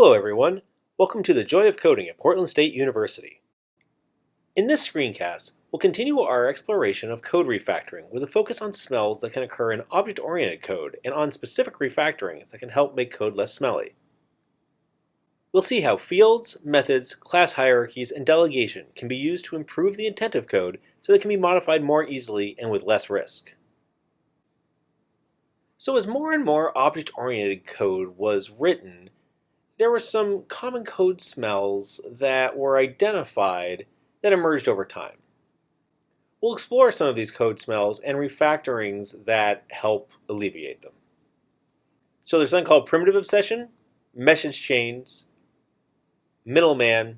Hello everyone, welcome to the Joy of Coding at Portland State University. In this screencast, we'll continue our exploration of code refactoring with a focus on smells that can occur in object-oriented code and on specific refactorings that can help make code less smelly. We'll see how fields, methods, class hierarchies, and delegation can be used to improve the intent of code so that it can be modified more easily and with less risk. So as more and more object-oriented code was written, there were some common code smells that were identified that emerged over time. We'll explore some of these code smells and refactorings that help alleviate them. So there's something called primitive obsession, message chains, middleman,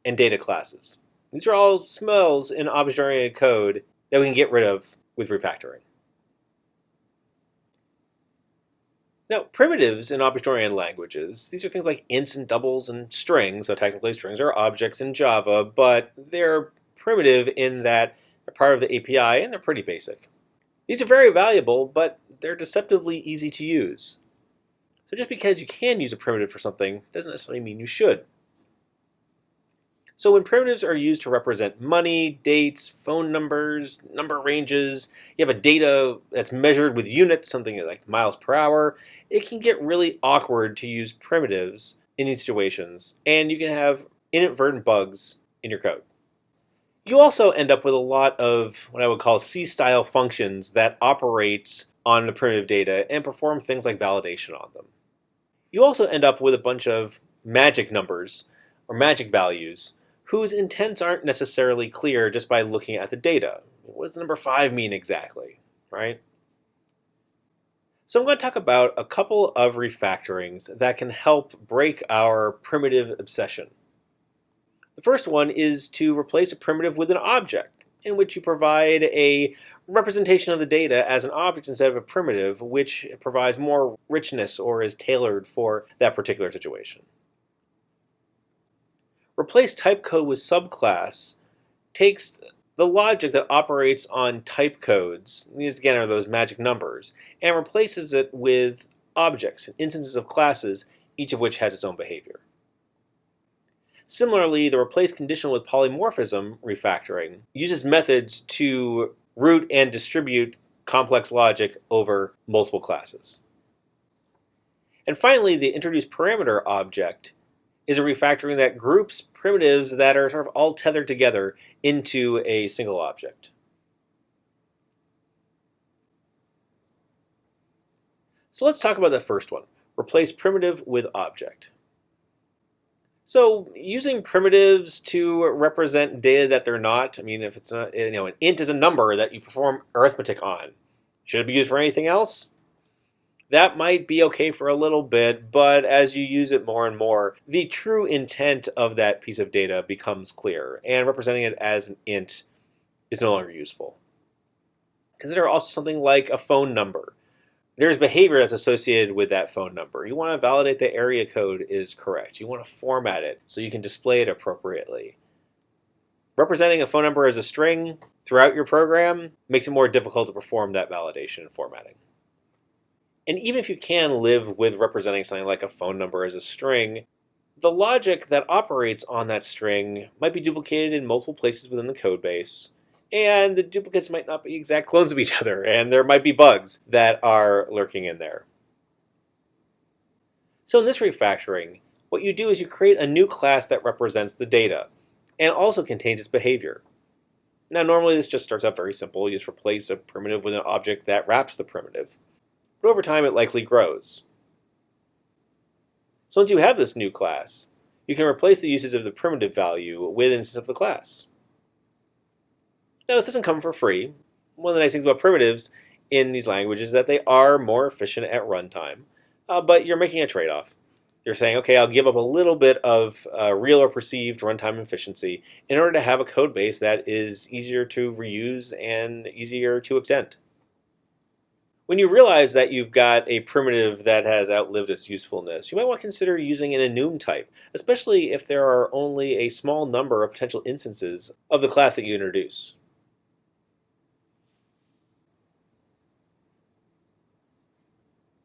and data classes. These are all smells in object-oriented code that we can get rid of with refactoring. Now, primitives in object-oriented languages, these are things like ints and doubles and strings. So technically strings are objects in Java, but they're primitive in that they're part of the API and they're pretty basic. These are very valuable, but they're deceptively easy to use. So just because you can use a primitive for something doesn't necessarily mean you should. So when primitives are used to represent money, dates, phone numbers, number ranges, you have a data that's measured with units, something like miles per hour, it can get really awkward to use primitives in these situations, and you can have inadvertent bugs in your code. You also end up with a lot of what I would call C-style functions that operate on the primitive data and perform things like validation on them. You also end up with a bunch of magic numbers or magic values whose intents aren't necessarily clear just by looking at the data. What does the number 5 mean exactly, right? So I'm going to talk about a couple of refactorings that can help break our primitive obsession. The first one is to replace a primitive with an object, in which you provide a representation of the data as an object instead of a primitive, which provides more richness or is tailored for that particular situation. Replace type code with subclass takes the logic that operates on type codes, these again are those magic numbers, and replaces it with objects and instances of classes, each of which has its own behavior. Similarly, the replace conditional with polymorphism refactoring uses methods to route and distribute complex logic over multiple classes. And finally, the introduce parameter object is a refactoring that groups primitives that are sort of all tethered together into a single object. So let's talk about the first one, replace primitive with object. So using primitives to represent data that they're not, I mean, if it's an int is a number that you perform arithmetic on, should it be used for anything else? That might be okay for a little bit, but as you use it more and more, the true intent of that piece of data becomes clear, and representing it as an int is no longer useful. Consider also something like a phone number. There's behavior that's associated with that phone number. You want to validate the area code is correct. You want to format it so you can display it appropriately. Representing a phone number as a string throughout your program makes it more difficult to perform that validation and formatting. And even if you can live with representing something like a phone number as a string, the logic that operates on that string might be duplicated in multiple places within the code base, and the duplicates might not be exact clones of each other, and there might be bugs that are lurking in there. So in this refactoring, what you do is you create a new class that represents the data, and also contains its behavior. Now normally this just starts out very simple. You just replace a primitive with an object that wraps the primitive. But over time it likely grows. So once you have this new class, you can replace the uses of the primitive value with an instance of the class. Now this doesn't come for free. One of the nice things about primitives in these languages is that they are more efficient at runtime, but you're making a trade-off. You're saying, okay, I'll give up a little bit of real or perceived runtime efficiency in order to have a code base that is easier to reuse and easier to extend. When you realize that you've got a primitive that has outlived its usefulness, you might want to consider using an enum type, especially if there are only a small number of potential instances of the class that you introduce.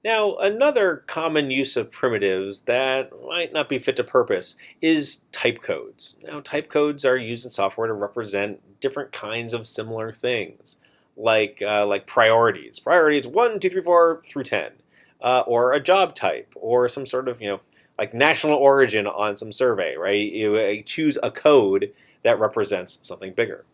Now, another common use of primitives that might not be fit to purpose is type codes. Now, type codes are used in software to represent different kinds of similar things, like priorities. Priorities 1, 2, 3, 4 through 10, or a job type, or some sort of like national origin on some survey. Right? You choose a code that represents something bigger.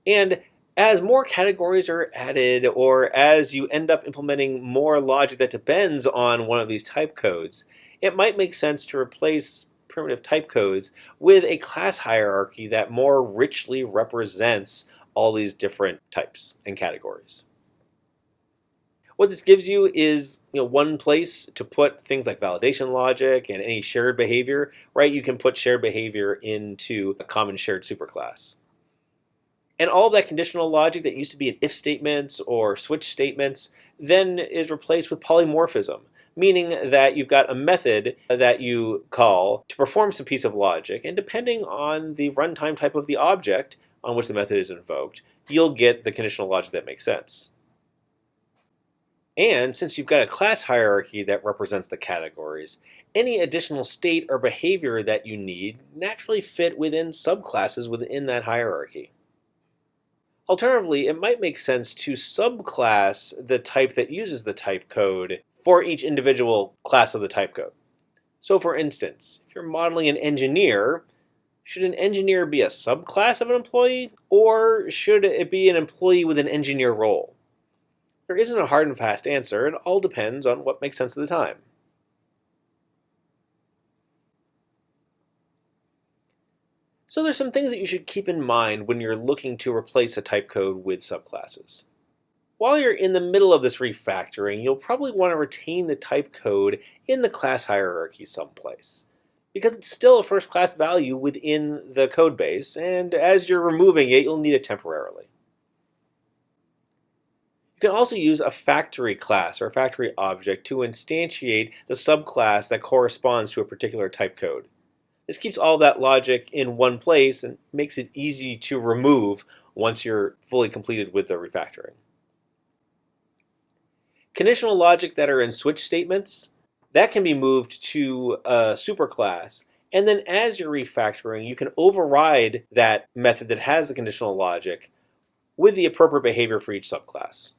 And as more categories are added, or as you end up implementing more logic that depends on one of these type codes, it might make sense to replace primitive type codes with a class hierarchy that more richly represents all these different types and categories. What this gives you is one place to put things like validation logic and any shared behavior, right? You can put shared behavior into a common shared superclass. And all of that conditional logic that used to be in if statements or switch statements then is replaced with polymorphism, meaning that you've got a method that you call to perform some piece of logic, and depending on the runtime type of the object on which the method is invoked, you'll get the conditional logic that makes sense. And since you've got a class hierarchy that represents the categories, any additional state or behavior that you need naturally fit within subclasses within that hierarchy. Alternatively, it might make sense to subclass the type that uses the type code for each individual class of the type code. So for instance, if you're modeling an engineer, should an engineer be a subclass of an employee, or should it be an employee with an engineer role? There isn't a hard and fast answer. It all depends on what makes sense at the time. So there's some things that you should keep in mind when you're looking to replace a type code with subclasses. While you're in the middle of this refactoring, you'll probably want to retain the type code in the class hierarchy someplace, because it's still a first class value within the code base, and as you're removing it, you'll need it temporarily. You can also use a factory class or a factory object to instantiate the subclass that corresponds to a particular type code. This keeps all that logic in one place and makes it easy to remove once you're fully completed with the refactoring. Conditional logic that are in switch statements, that can be moved to a superclass, and then as you're refactoring, you can override that method that has the conditional logic with the appropriate behavior for each subclass.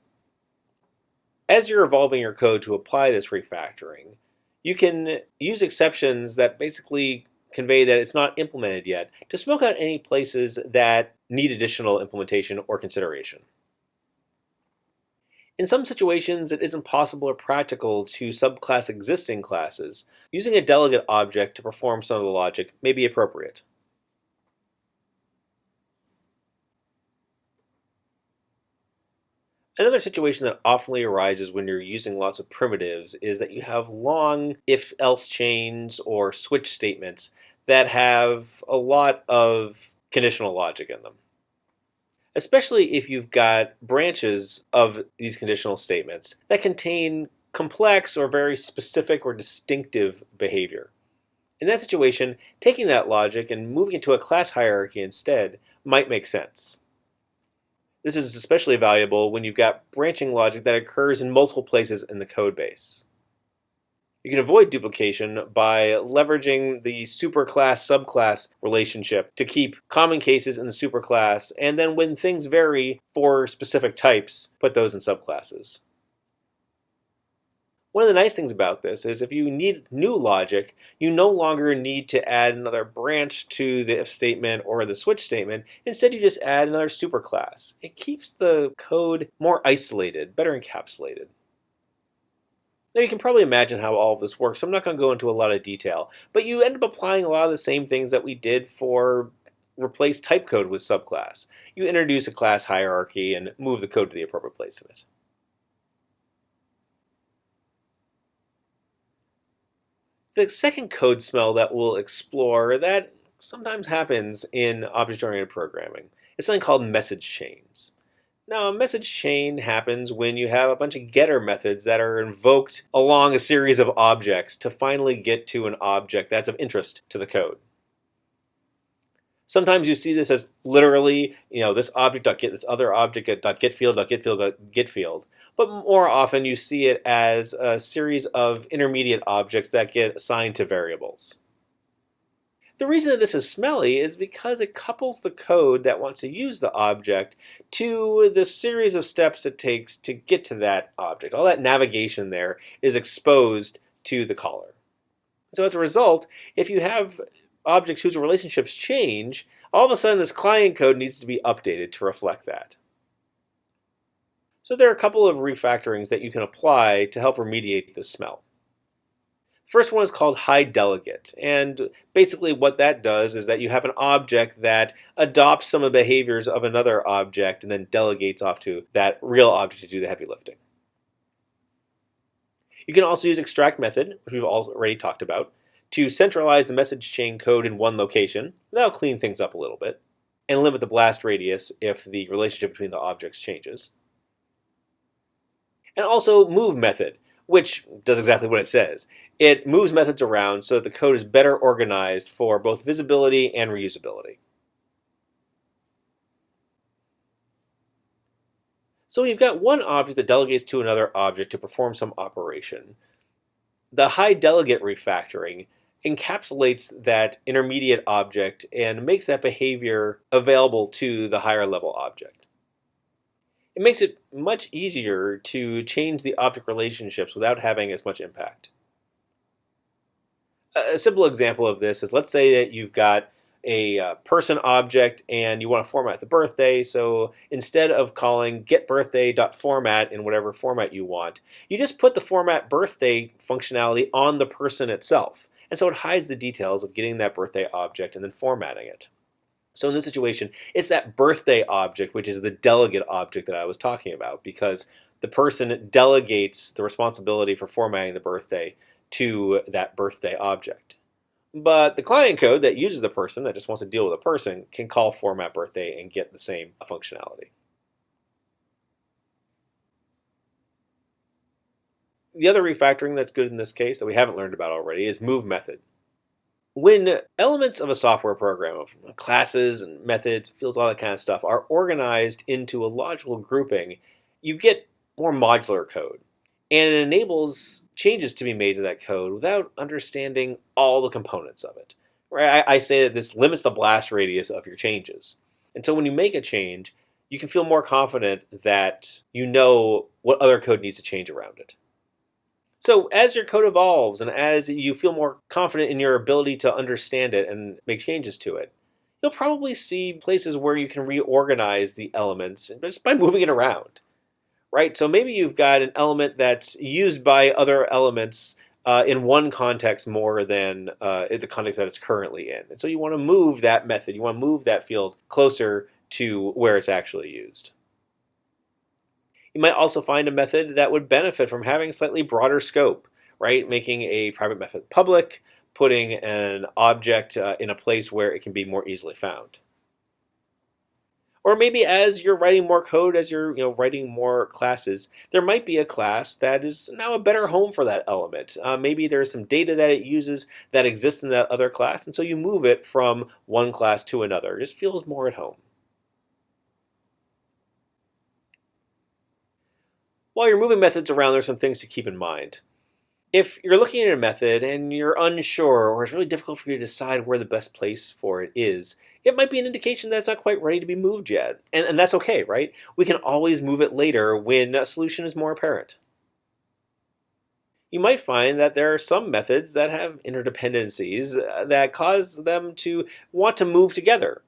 As you're evolving your code to apply this refactoring, you can use exceptions that basically convey that it's not implemented yet to smoke out any places that need additional implementation or consideration. In some situations, it isn't possible or practical to subclass existing classes. Using a delegate object to perform some of the logic may be appropriate. Another situation that often arises when you're using lots of primitives is that you have long if-else chains or switch statements that have a lot of conditional logic in them. Especially if you've got branches of these conditional statements that contain complex or very specific or distinctive behavior. In that situation, taking that logic and moving it to a class hierarchy instead might make sense. This is especially valuable when you've got branching logic that occurs in multiple places in the code base. You can avoid duplication by leveraging the superclass-subclass relationship to keep common cases in the superclass, and then when things vary for specific types, put those in subclasses. One of the nice things about this is if you need new logic, you no longer need to add another branch to the if statement or the switch statement. Instead, you just add another superclass. It keeps the code more isolated, better encapsulated. Now you can probably imagine how all of this works, so I'm not going to go into a lot of detail, but you end up applying a lot of the same things that we did for replace type code with subclass. You introduce a class hierarchy and move the code to the appropriate place in it. The second code smell that we'll explore that sometimes happens in object-oriented programming is something called message chains. Now, a message chain happens when you have a bunch of getter methods that are invoked along a series of objects to finally get to an object that's of interest to the code. Sometimes you see this as literally, this object.get, this other object.getField.getField.getField. but more often you see it as a series of intermediate objects that get assigned to variables. The reason that this is smelly is because it couples the code that wants to use the object to the series of steps it takes to get to that object. All that navigation there is exposed to the caller. So as a result, if you have objects whose relationships change, all of a sudden this client code needs to be updated to reflect that. So there are a couple of refactorings that you can apply to help remediate this smell. First one is called hide delegate, and basically what that does is that you have an object that adopts some of the behaviors of another object and then delegates off to that real object to do the heavy lifting. You can also use extract method, which we've already talked about, to centralize the message chain code in one location. That'll clean things up a little bit, and limit the blast radius if the relationship between the objects changes. And also move method, which does exactly what it says. It moves methods around so that the code is better organized for both visibility and reusability. So you've got one object that delegates to another object to perform some operation. The hide delegate refactoring encapsulates that intermediate object and makes that behavior available to the higher level object. It makes it much easier to change the object relationships without having as much impact. A simple example of this is, let's say that you've got a person object and you want to format the birthday, so instead of calling getBirthday.format in whatever format you want, you just put the format birthday functionality on the person itself. And so it hides the details of getting that birthday object and then formatting it. So in this situation, it's that birthday object, which is the delegate object that I was talking about, because the person delegates the responsibility for formatting the birthday to that birthday object. But the client code that uses the person, that just wants to deal with a person, can call format birthday and get the same functionality. The other refactoring that's good in this case that we haven't learned about already is move method. When elements of a software program, of classes and methods, fields, all that kind of stuff, are organized into a logical grouping, you get more modular code. And it enables changes to be made to that code without understanding all the components of it. Right? I say that this limits the blast radius of your changes. And so when you make a change, you can feel more confident that you know what other code needs to change around it. So as your code evolves and as you feel more confident in your ability to understand it and make changes to it, you'll probably see places where you can reorganize the elements just by moving it around. Right? So maybe you've got an element that's used by other elements in one context more than in the context that it's currently in. And so you want to move that method, you want to move that field closer to where it's actually used. You might also find a method that would benefit from having a slightly broader scope, right? Making a private method public, putting an object in a place where it can be more easily found. Or maybe as you're writing more code, as you're writing more classes, there might be a class that is now a better home for that element. Maybe there's some data that it uses that exists in that other class, and so you move it from one class to another. It just feels more at home. While you're moving methods around, there's some things to keep in mind. If you're looking at a method and you're unsure, or it's really difficult for you to decide where the best place for it is, it might be an indication that it's not quite ready to be moved yet. And that's okay, right? We can always move it later when a solution is more apparent. You might find that there are some methods that have interdependencies that cause them to want to move together.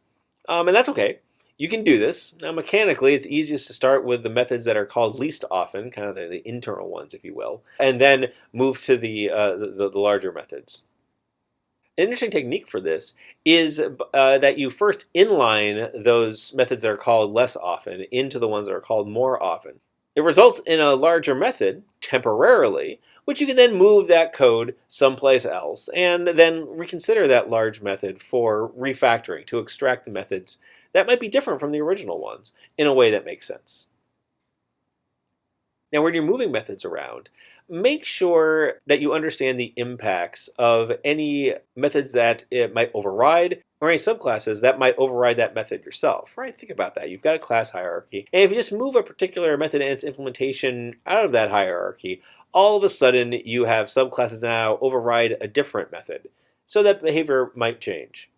And that's okay. You can do this. Now, mechanically, it's easiest to start with the methods that are called least often, kind of the internal ones, if you will, and then move to the larger methods. An interesting technique for this is that you first inline those methods that are called less often into the ones that are called more often. It results in a larger method, temporarily, which you can then move that code someplace else and then reconsider that large method for refactoring to extract the methods that might be different from the original ones in a way that makes sense. Now, when you're moving methods around, make sure that you understand the impacts of any methods that it might override or any subclasses that might override that method yourself, right? Think about that. You've got a class hierarchy, and if you just move a particular method and its implementation out of that hierarchy, all of a sudden you have subclasses that now override a different method, so that behavior might change.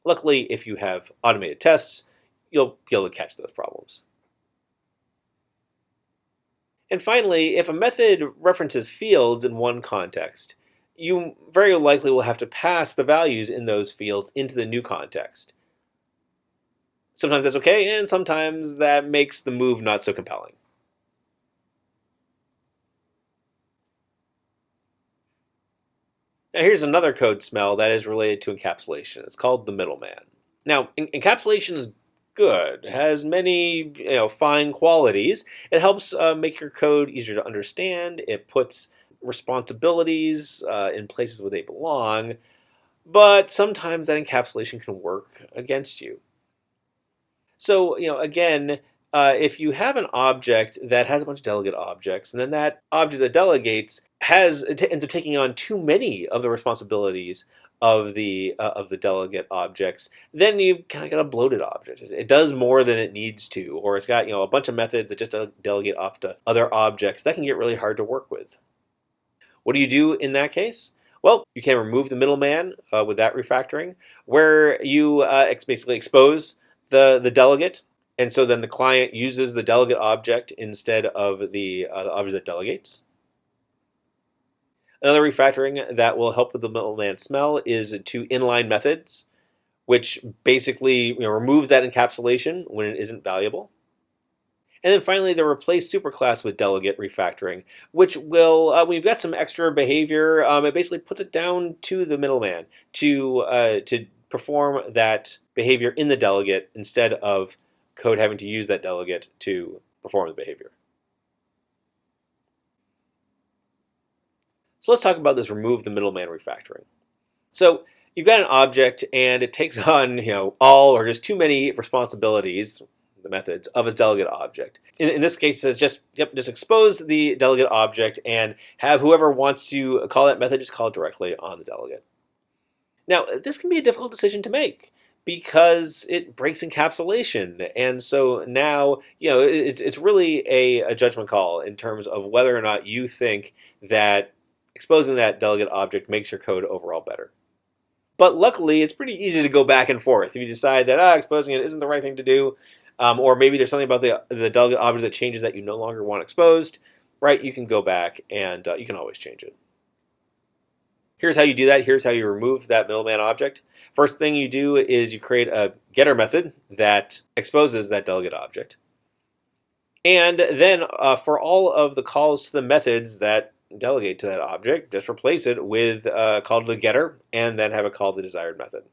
Luckily, if you have automated tests, you'll be able to catch those problems. And finally, if a method references fields in one context, you very likely will have to pass the values in those fields into the new context. Sometimes that's okay, and sometimes that makes the move not so compelling. Now here's another code smell that is related to encapsulation. It's called the middleman. Now, encapsulation is good. It has many fine qualities. It helps make your code easier to understand. It puts responsibilities in places where they belong. But sometimes that encapsulation can work against you. So, again, if you have an object that has a bunch of delegate objects, and then that object that delegates ends up taking on too many of the responsibilities of the delegate objects, then you've kind of got a bloated object. It does more than it needs to, or it's got a bunch of methods that just delegate off to other objects. That can get really hard to work with. What do you do in that case? Well, you can remove the middleman with that refactoring, where you basically expose the delegate, and so then the client uses the delegate object instead of the object that delegates. Another refactoring that will help with the middleman smell is to inline methods, which basically removes that encapsulation when it isn't valuable. And then finally, the replace superclass with delegate refactoring, which will, when you've got some extra behavior, it basically puts it down to the middleman to perform that behavior in the delegate instead of code having to use that delegate to perform the behavior. So let's talk about this remove the middleman refactoring. So you've got an object and it takes on all or just too many responsibilities, the methods, of its delegate object. In this case, it says just expose the delegate object and have whoever wants to call that method just call it directly on the delegate. Now, this can be a difficult decision to make because it breaks encapsulation, and so now it's really a judgment call in terms of whether or not you think that exposing that delegate object makes your code overall better. But luckily, it's pretty easy to go back and forth. If you decide that exposing it isn't the right thing to do, or maybe there's something about the delegate object that changes that you no longer want exposed, right? You can go back and you can always change it. Here's how you do that. Here's how you remove that middleman object. First thing you do is you create a getter method that exposes that delegate object. And then for all of the calls to the methods that delegate to that object, just replace it with a call to the getter and then have a call to the desired method.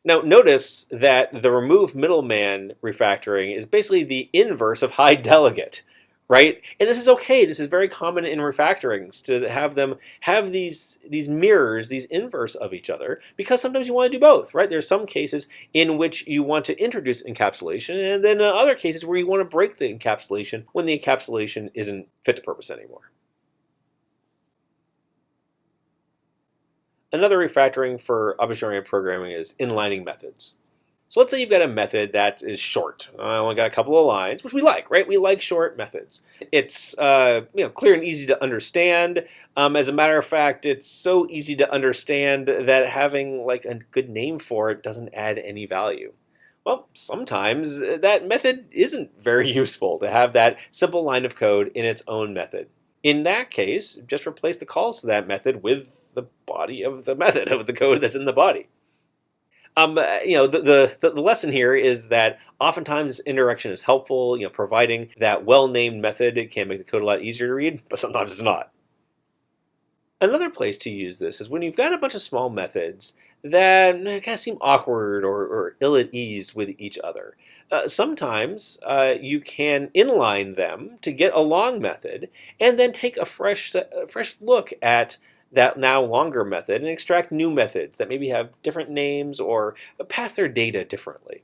Now notice that the remove middleman refactoring is basically the inverse of hide delegate, right? And this is okay. This is very common in refactorings to have them have these mirrors, these inverse of each other, because sometimes you want to do both, right? There's some cases in which you want to introduce encapsulation, and then other cases where you want to break the encapsulation when the encapsulation isn't fit to purpose anymore. Another refactoring for object-oriented programming is inlining methods. So let's say you've got a method that is short. I only got a couple of lines, which we like, right? We like short methods. It's clear and easy to understand. As a matter of fact, it's so easy to understand that having like a good name for it doesn't add any value. Well, sometimes that method isn't very useful to have that simple line of code in its own method. In that case, just replace the calls to that method with the body of the method, of the code that's in the body. The lesson here is that oftentimes indirection is helpful. Providing that well-named method, it can make the code a lot easier to read, but sometimes it's not. Another place to use this is when you've got a bunch of small methods that kind of seem awkward or ill at ease with each other. Sometimes you can inline them to get a long method and then take a fresh look at that now longer method and extract new methods that maybe have different names or pass their data differently.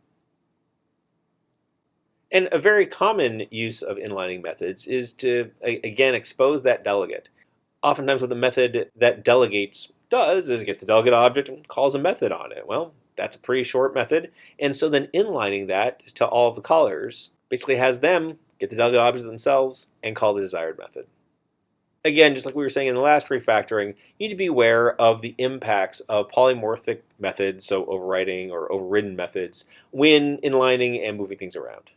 And a very common use of inlining methods is to, again, expose that delegate. Oftentimes what the method that delegates does is it gets the delegate object and calls a method on it. Well, that's a pretty short method. And so then inlining that to all of the callers basically has them get the delegate object themselves and call the desired method. Again, just like we were saying in the last refactoring, you need to be aware of the impacts of polymorphic methods, so overriding or overridden methods, when inlining and moving things around.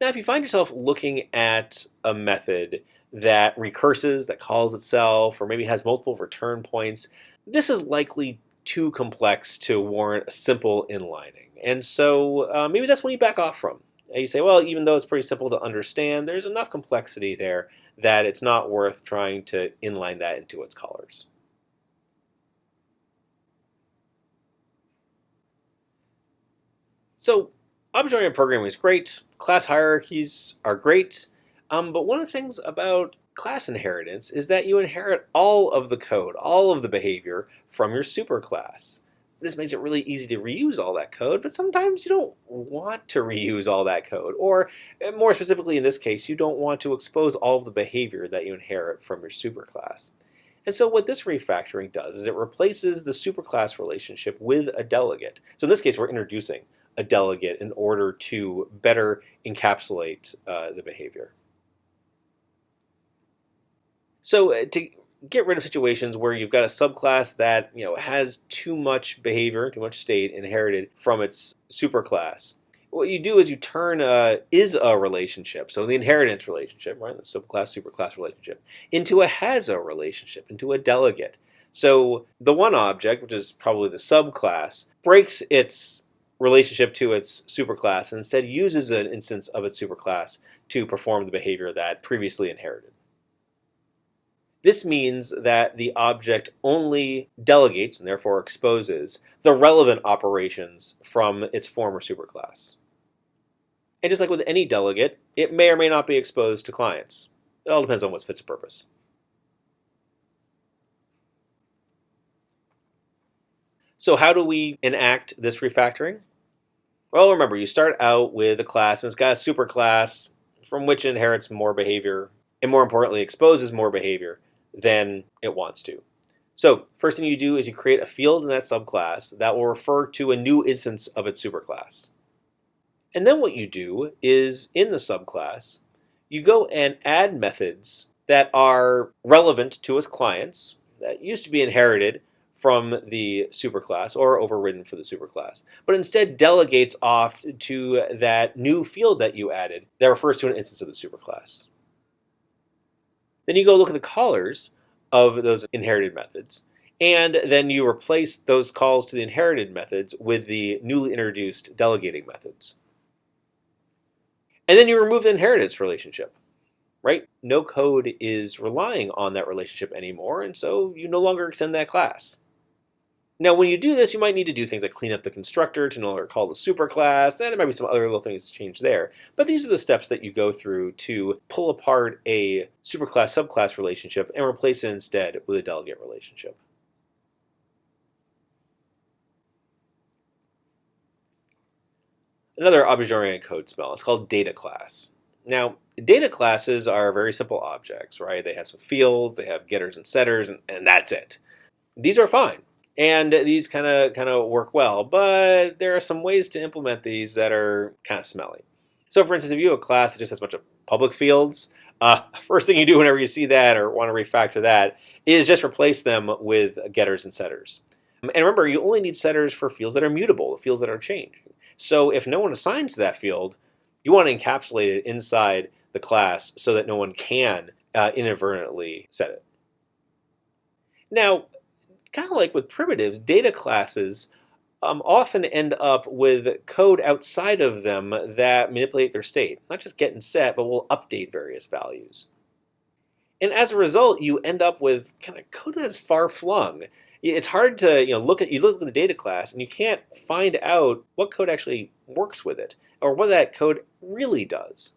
Now, if you find yourself looking at a method that recurses, that calls itself, or maybe has multiple return points, this is likely too complex to warrant a simple inlining. And so maybe that's when you back off from. You say, well, even though it's pretty simple to understand, there's enough complexity there that it's not worth trying to inline that into its callers. So object-oriented programming is great. Class hierarchies are great. But one of the things about class inheritance is that you inherit all of the code, all of the behavior from your superclass. This makes it really easy to reuse all that code, but sometimes you don't want to reuse all that code. Or more specifically in this case, you don't want to expose all of the behavior that you inherit from your superclass. And so what this refactoring does is it replaces the superclass relationship with a delegate. So in this case, we're introducing a delegate in order to better encapsulate the behavior. So to get rid of situations where you've got a subclass that has too much behavior, too much state inherited from its superclass, what you do is you turn is a relationship, so the inheritance relationship, right, the subclass superclass relationship, into a has a relationship, into a delegate. So the one object, which is probably the subclass, breaks its relationship to its superclass and instead uses an instance of its superclass to perform the behavior that previously inherited. This means that the object only delegates, and therefore exposes, the relevant operations from its former superclass. And just like with any delegate, it may or may not be exposed to clients. It all depends on what fits the purpose. So how do we enact this refactoring? Well, remember, you start out with a class, and it's got a superclass from which it inherits more behavior, and more importantly, exposes more behavior than it wants to. So first thing you do is you create a field in that subclass that will refer to a new instance of its superclass. And then what you do is in the subclass, you go and add methods that are relevant to its clients that used to be inherited from the superclass or overridden for the superclass, but instead delegates off to that new field that you added that refers to an instance of the superclass. Then you go look at the callers of those inherited methods, and then you replace those calls to the inherited methods with the newly introduced delegating methods. And then you remove the inheritance relationship, right? No code is relying on that relationship anymore, and so you no longer extend that class. Now, when you do this, you might need to do things like clean up the constructor to no longer call the superclass, and there might be some other little things to change there. But these are the steps that you go through to pull apart a superclass-subclass relationship and replace it instead with a delegate relationship. Another object-oriented code smell is called data class. Now, data classes are very simple objects, right? They have some fields, they have getters and setters, and that's it. These are fine. And these kind of work well, but there are some ways to implement these that are kind of smelly. So for instance, if you have a class that just has a bunch of public fields, first thing you do whenever you see that or want to refactor that is just replace them with getters and setters. And remember, you only need setters for fields that are mutable, fields that are changing. So if no one assigns to that field, you want to encapsulate it inside the class so that no one can inadvertently set it. Now, kind of like with primitives, data classes often end up with code outside of them that manipulate their state. Not just get and set, but will update various values. And as a result, you end up with kind of code that is far flung. It's hard to look at the data class and you can't find out what code actually works with it or what that code really does.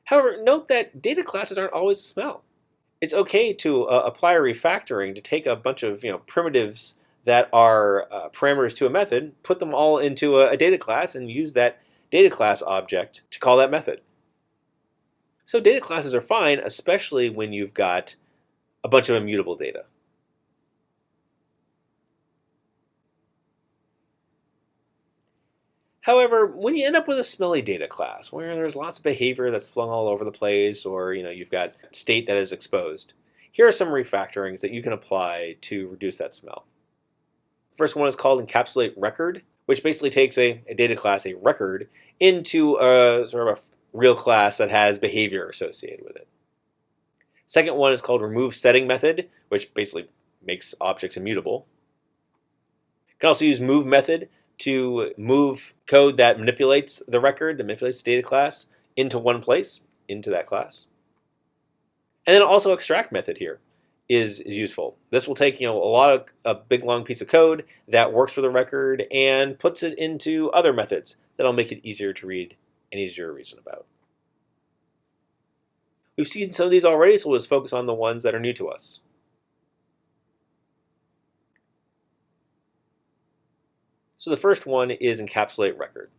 However, note that data classes aren't always a smell. It's okay to apply a refactoring to take a bunch of primitives that are parameters to a method, put them all into a data class, and use that data class object to call that method. So data classes are fine, especially when you've got a bunch of immutable data. However, when you end up with a smelly data class, where there's lots of behavior that's flung all over the place, or you've got state that is exposed, here are some refactorings that you can apply to reduce that smell. The first one is called encapsulate record, which basically takes a data class, a record, into a sort of a real class that has behavior associated with it. Second one is called remove setting method, which basically makes objects immutable. You can also use move method to move code that manipulates the record, that manipulates the data class, into one place, into that class. And then also extract method here is useful. This will take a big long piece of code that works with a record and puts it into other methods that'll make it easier to read and easier to reason about. We've seen some of these already, so we'll just focus on the ones that are new to us. So the first one is encapsulate record.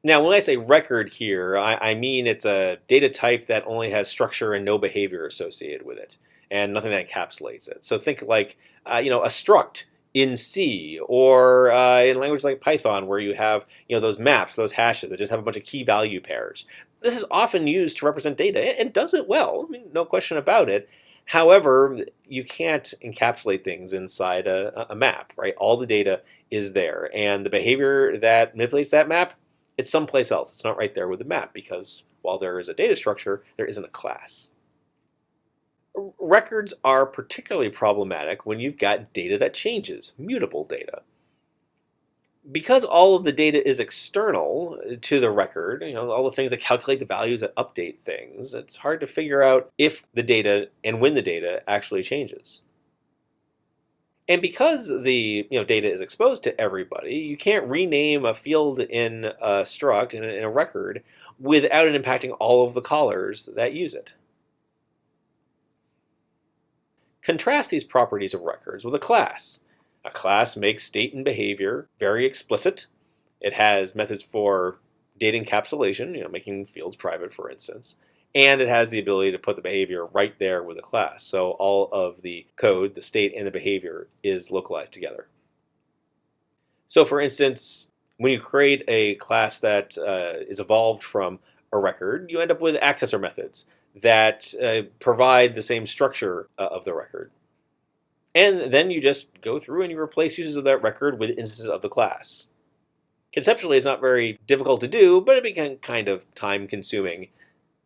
Now, when I say record here, I mean it's a data type that only has structure and no behavior associated with it, and nothing that encapsulates it. So think like a struct in C, or in language like Python, where you have those maps, those hashes that just have a bunch of key value pairs. This is often used to represent data and does it well. I mean, no question about it. However, you can't encapsulate things inside a map, right? All the data is there, and the behavior that manipulates that map, it's someplace else. It's not right there with the map, because while there is a data structure, there isn't a class. Records are particularly problematic when you've got data that changes, mutable data. Because all of the data is external to the record, all the things that calculate the values, that update things, it's hard to figure out if the data and when the data actually changes. And because the data is exposed to everybody, you can't rename a field in a struct, in a record, without it impacting all of the callers that use it. Contrast these properties of records with a class. A class makes state and behavior very explicit. It has methods for data encapsulation, making fields private, for instance. And it has the ability to put the behavior right there with a class. So all of the code, the state, and the behavior is localized together. So for instance, when you create a class that is evolved from a record, you end up with accessor methods that provide the same structure of the record. And then you just go through and you replace uses of that record with instances of the class. Conceptually, it's not very difficult to do, but it becomes kind of time-consuming,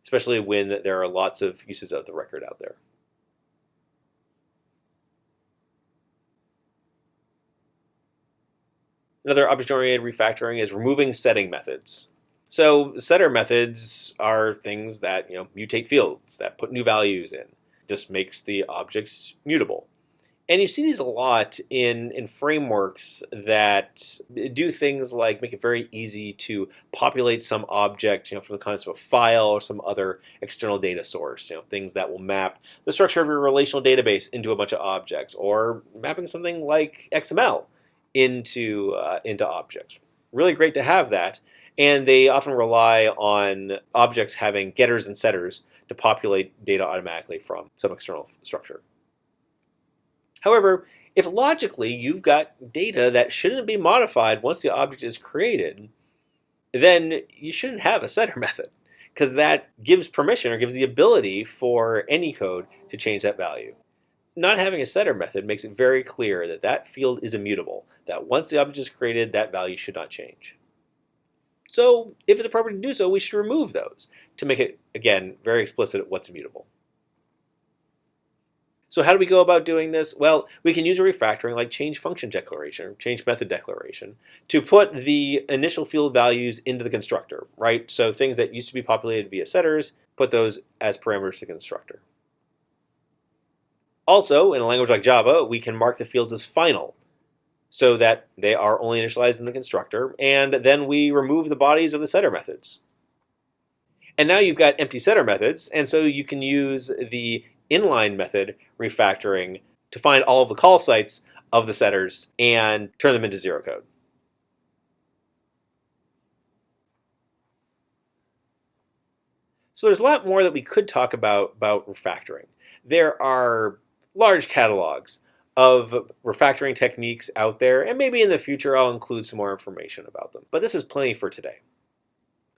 especially when there are lots of uses of the record out there. Another object-oriented refactoring is removing setting methods. So setter methods are things that mutate fields, that put new values in. This makes the objects mutable. And you see these a lot in frameworks that do things like make it very easy to populate some object from the context of a file or some other external data source. Things that will map the structure of your relational database into a bunch of objects, or mapping something like XML into objects. Really great to have that. And they often rely on objects having getters and setters to populate data automatically from some external structure. However, if logically you've got data that shouldn't be modified once the object is created, then you shouldn't have a setter method, because that gives permission or gives the ability for any code to change that value. Not having a setter method makes it very clear that that field is immutable, that once the object is created, that value should not change. So if it's appropriate to do so, we should remove those to make it, again, very explicit what's immutable. So how do we go about doing this? Well, we can use a refactoring like change function declaration or change method declaration to put the initial field values into the constructor, right? So things that used to be populated via setters, put those as parameters to the constructor. Also, in a language like Java, we can mark the fields as final so that they are only initialized in the constructor, and then we remove the bodies of the setter methods. And now you've got empty setter methods, and so you can use the inline method refactoring to find all of the call sites of the setters and turn them into zero code. So there's a lot more that we could talk about refactoring. There are large catalogs of refactoring techniques out there, and maybe in the future I'll include some more information about them. But this is plenty for today.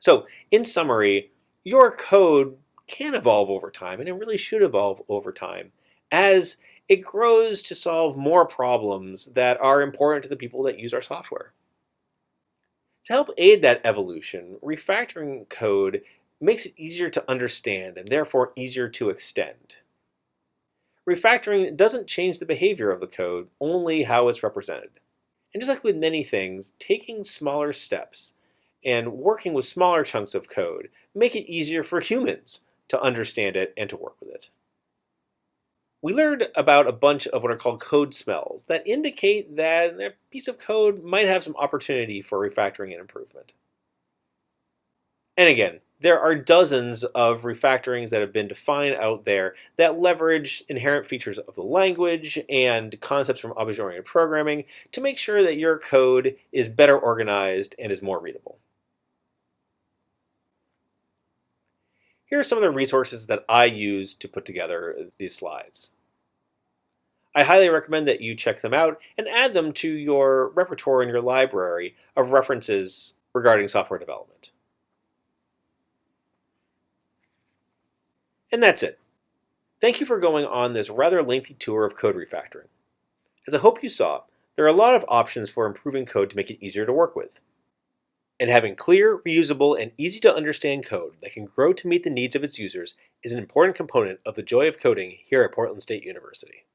So in summary, your code can evolve over time, and it really should evolve over time as it grows to solve more problems that are important to the people that use our software. To help aid that evolution, refactoring code makes it easier to understand and therefore easier to extend. Refactoring doesn't change the behavior of the code, only how it's represented. And just like with many things, taking smaller steps and working with smaller chunks of code make it easier for humans to understand it and to work with it. We learned about a bunch of what are called code smells that indicate that a piece of code might have some opportunity for refactoring and improvement. And again, there are dozens of refactorings that have been defined out there that leverage inherent features of the language and concepts from object-oriented programming to make sure that your code is better organized and is more readable. Here are some of the resources that I use to put together these slides. I highly recommend that you check them out and add them to your repertoire in your library of references regarding software development. And that's it. Thank you for going on this rather lengthy tour of code refactoring. As I hope you saw, there are a lot of options for improving code to make it easier to work with. And having clear, reusable, and easy to understand code that can grow to meet the needs of its users is an important component of the joy of coding here at Portland State University.